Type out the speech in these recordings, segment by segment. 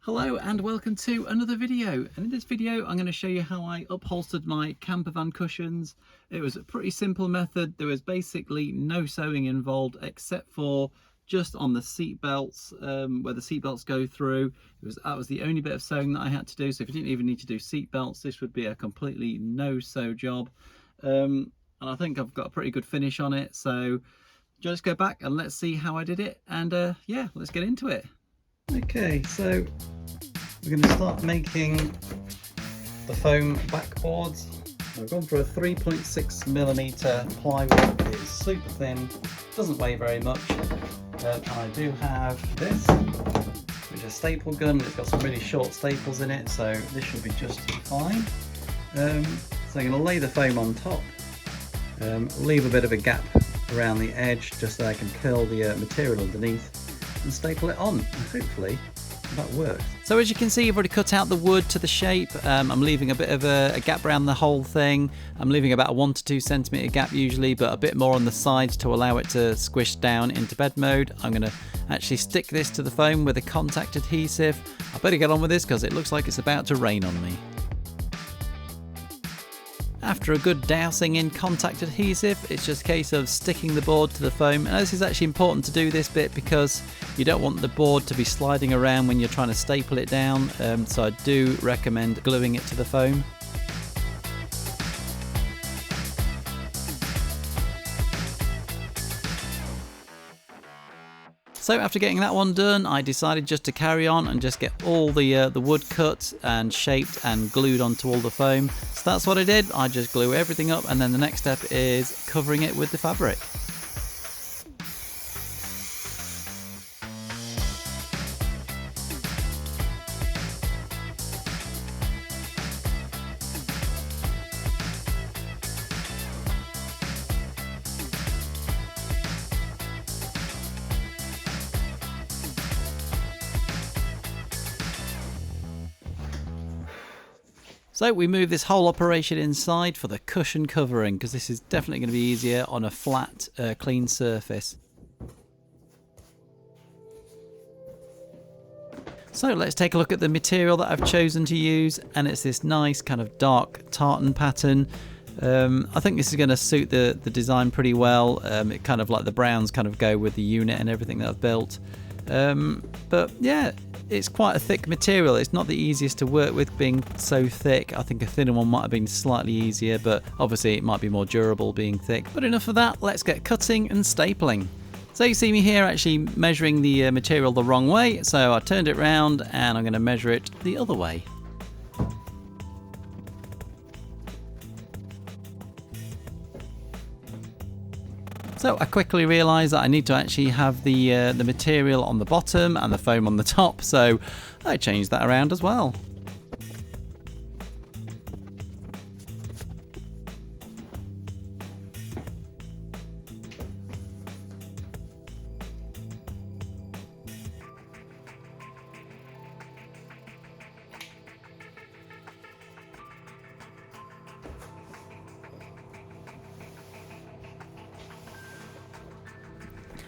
Hello and welcome to another video, and in this video I'm going to show you how I upholstered my campervan cushions. It was a pretty simple method. There was basically no sewing involved except for just on the seat belts, where the seat belts go through. That was the only bit of sewing that I had to do. So if you didn't even need to do seat belts, this would be a completely no sew job, and I think I've got a pretty good finish on it. So just go back and let's see how I did it, and yeah, let's get into it. Okay, so we're going to start making the foam backboards. I've gone for a 3.6mm plywood. It's super thin, doesn't weigh very much, and I do have this, which is a staple gun. It's got some really short staples in it, so this should be just fine. So I'm going to lay the foam on top, leave a bit of a gap around the edge just so I can curl the material underneath and staple it on, and hopefully that works. So as you can see, I've already cut out the wood to the shape. I'm leaving a bit of a gap around the whole thing. I'm leaving about a 1 to 2 centimeter gap usually, but a bit more on the sides to allow it to squish down into bed mode. I'm going to actually stick this to the foam with a contact adhesive. I better get on with this because it looks like it's about to rain on me. After a good dousing in contact adhesive, it's just a case of sticking the board to the foam. And this is actually important to do this bit because you don't want the board to be sliding around when you're trying to staple it down. So I do recommend gluing it to the foam. So after getting that one done, I decided just to carry on and just get all the wood cut and shaped and glued onto all the foam. So that's what I did. I just glue everything up, and then the next step is covering it with the fabric. So we move this whole operation inside for the cushion covering, because this is definitely going to be easier on a flat, clean surface. So let's take a look at the material that I've chosen to use, and it's this nice kind of dark tartan pattern. I think this is going to suit the design pretty well. It kind of like the browns kind of go with the unit and everything that I've built. But yeah, it's quite a thick material. It's not the easiest to work with being so thick. I think a thinner one might have been slightly easier, but obviously it might be more durable being thick. But enough of that, let's get cutting and stapling. So you see me here actually measuring the material the wrong way, so I turned it round and I'm going to measure it the other way. So I quickly realised that I need to actually have the material on the bottom and the foam on the top, so I changed that around as well.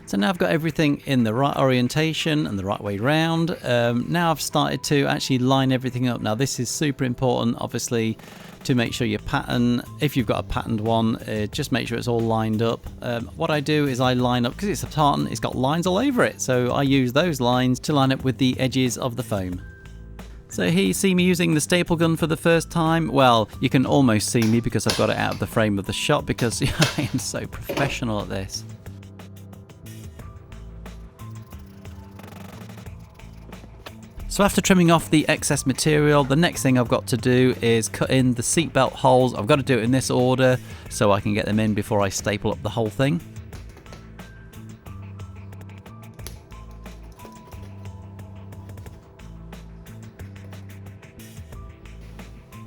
So now I've got everything in the right orientation and the right way round. Now I've started to actually line everything up. Now this is super important, obviously, to make sure your pattern, if you've got a patterned one, just make sure it's all lined up. What I do is I line up, because it's a tartan, it's got lines all over it. So I use those lines to line up with the edges of the foam. So here you see me using the staple gun for the first time. Well, you can almost see me because I've got it out of the frame of the shot, because I am so professional at this. So after trimming off the excess material, the next thing I've got to do is cut in the seatbelt holes. I've got to do it in this order so I can get them in before I staple up the whole thing.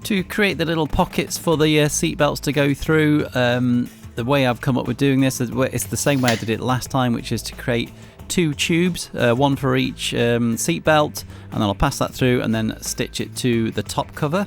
To create the little pockets for the seatbelts to go through, the way I've come up with doing this is it's the same way I did it last time, which is to create 2 tubes, one for each seat belt, and then I'll pass that through and then stitch it to the top cover.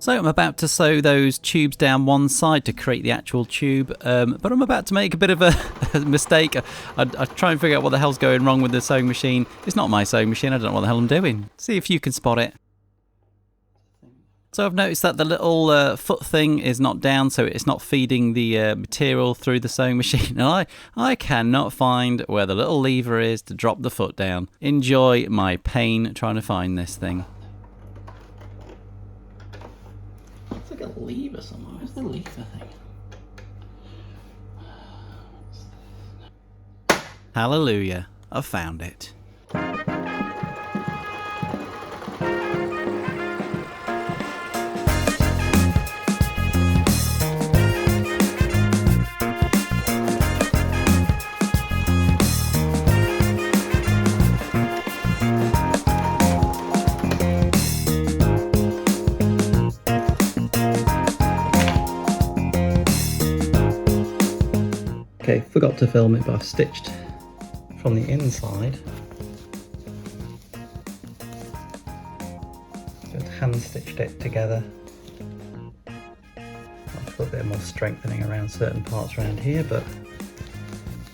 So I'm about to sew those tubes down one side to create the actual tube, but I'm about to make a bit of a mistake. I try and figure out what the hell's going wrong with the sewing machine. It's not my sewing machine, I don't know what the hell I'm doing. See if you can spot it. So I've noticed that the little foot thing is not down, so it's not feeding the material through the sewing machine. And I cannot find where the little lever is to drop the foot down. Enjoy my pain trying to find this thing. It's like a lever somewhere. Where's the lever thing? Hallelujah, I've found it. Okay, forgot to film it, but I've stitched from the inside. Just hand stitched it together. I'll put a bit more strengthening around certain parts around here, but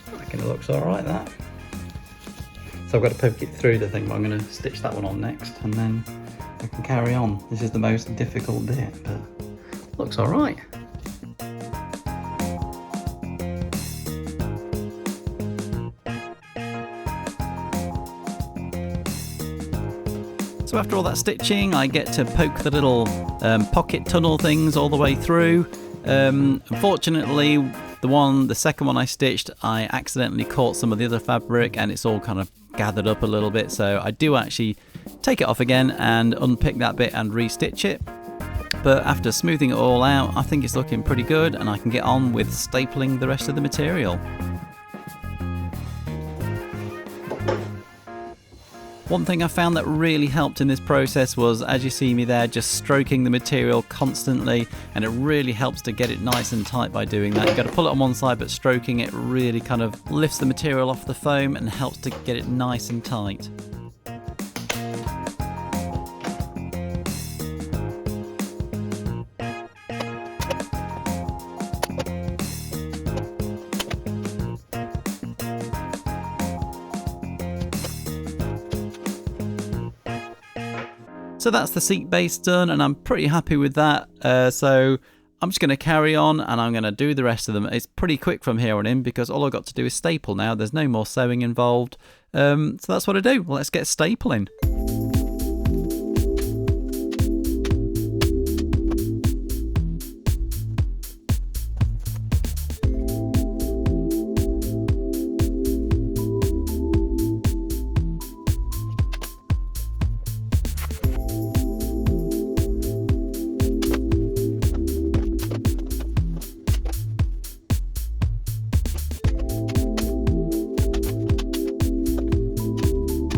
I reckon it looks alright, that. So I've got to poke it through the thing, but I'm going to stitch that one on next, and then I can carry on. This is the most difficult bit, but looks alright. So after all that stitching, I get to poke the little pocket tunnel things all the way through. Unfortunately, the second one I stitched, I accidentally caught some of the other fabric and it's all kind of gathered up a little bit. So I do actually take it off again and unpick that bit and restitch it. But after smoothing it all out, I think it's looking pretty good and I can get on with stapling the rest of the material. One thing I found that really helped in this process was, as you see me there, just stroking the material constantly, and it really helps to get it nice and tight by doing that. You've got to pull it on one side, but stroking it really kind of lifts the material off the foam and helps to get it nice and tight. So that's the seat base done, and I'm pretty happy with that. So I'm just going to carry on and I'm going to do the rest of them. It's pretty quick from here on in because all I've got to do is staple now. There's no more sewing involved. So that's what I do. Well, let's get stapling.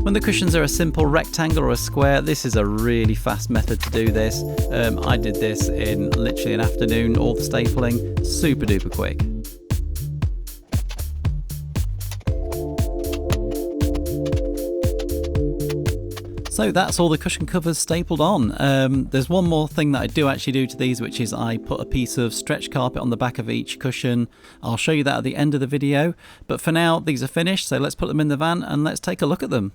When the cushions are a simple rectangle or a square, this is a really fast method to do this. I did this in literally an afternoon, all the stapling, super duper quick. So that's all the cushion covers stapled on. There's one more thing that I do actually do to these, which is I put a piece of stretch carpet on the back of each cushion. I'll show you that at the end of the video. But for now, these are finished, so let's put them in the van and let's take a look at them.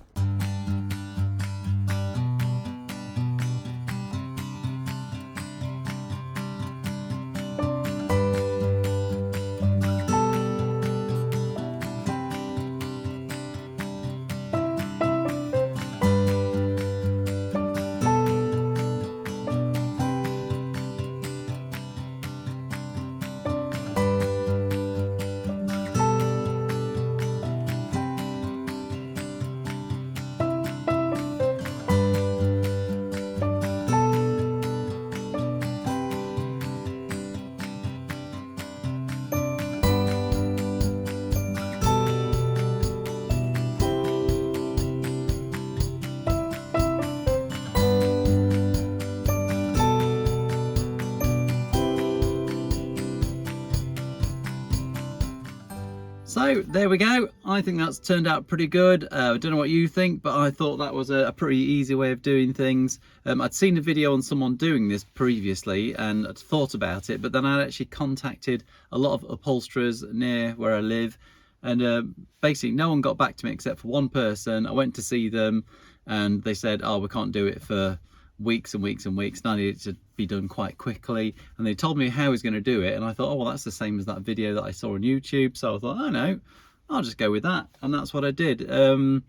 So there we go. I think that's turned out pretty good. I don't know what you think, but I thought that was a pretty easy way of doing things. I'd seen a video on someone doing this previously and I'd thought about it, but then I'd actually contacted a lot of upholsterers near where I live, and basically no one got back to me except for one person. I went to see them and they said, oh, we can't do it for weeks and weeks and weeks, and I needed it to be done quite quickly, and they told me how I was going to do it, and I thought, oh well, that's the same as that video that I saw on YouTube, so I thought, oh no, I'll just go with that, and that's what I did. And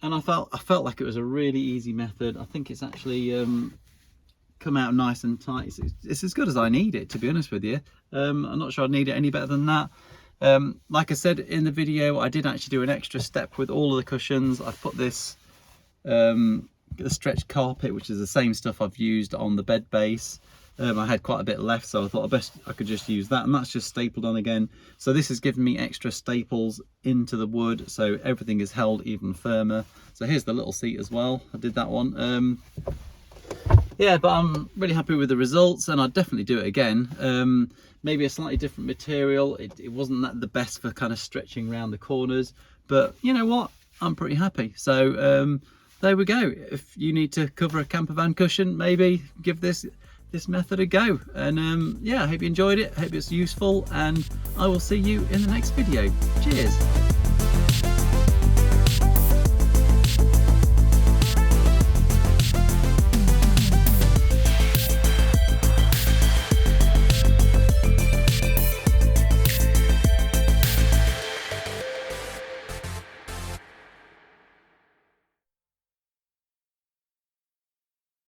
I felt like it was a really easy method. I think it's actually come out nice and tight. It's as good as I need it, to be honest with you. I'm not sure I'd need it any better than that. Like I said in the video, I did actually do an extra step with all of the cushions. I put this the stretch carpet, which is the same stuff I've used on the bed base. I had quite a bit left, so I thought I could just use that, and that's just stapled on again. So this has given me extra staples into the wood, so everything is held even firmer. So here's the little seat as well. I did that one. Yeah, but I'm really happy with the results, and I'd definitely do it again. Maybe a slightly different material. It wasn't the best for kind of stretching around the corners, but you know what, I'm pretty happy. So there we go. If you need to cover a camper van cushion, maybe give this method a go. And yeah, I hope you enjoyed it. I hope it's useful, and I will see you in the next video. Cheers.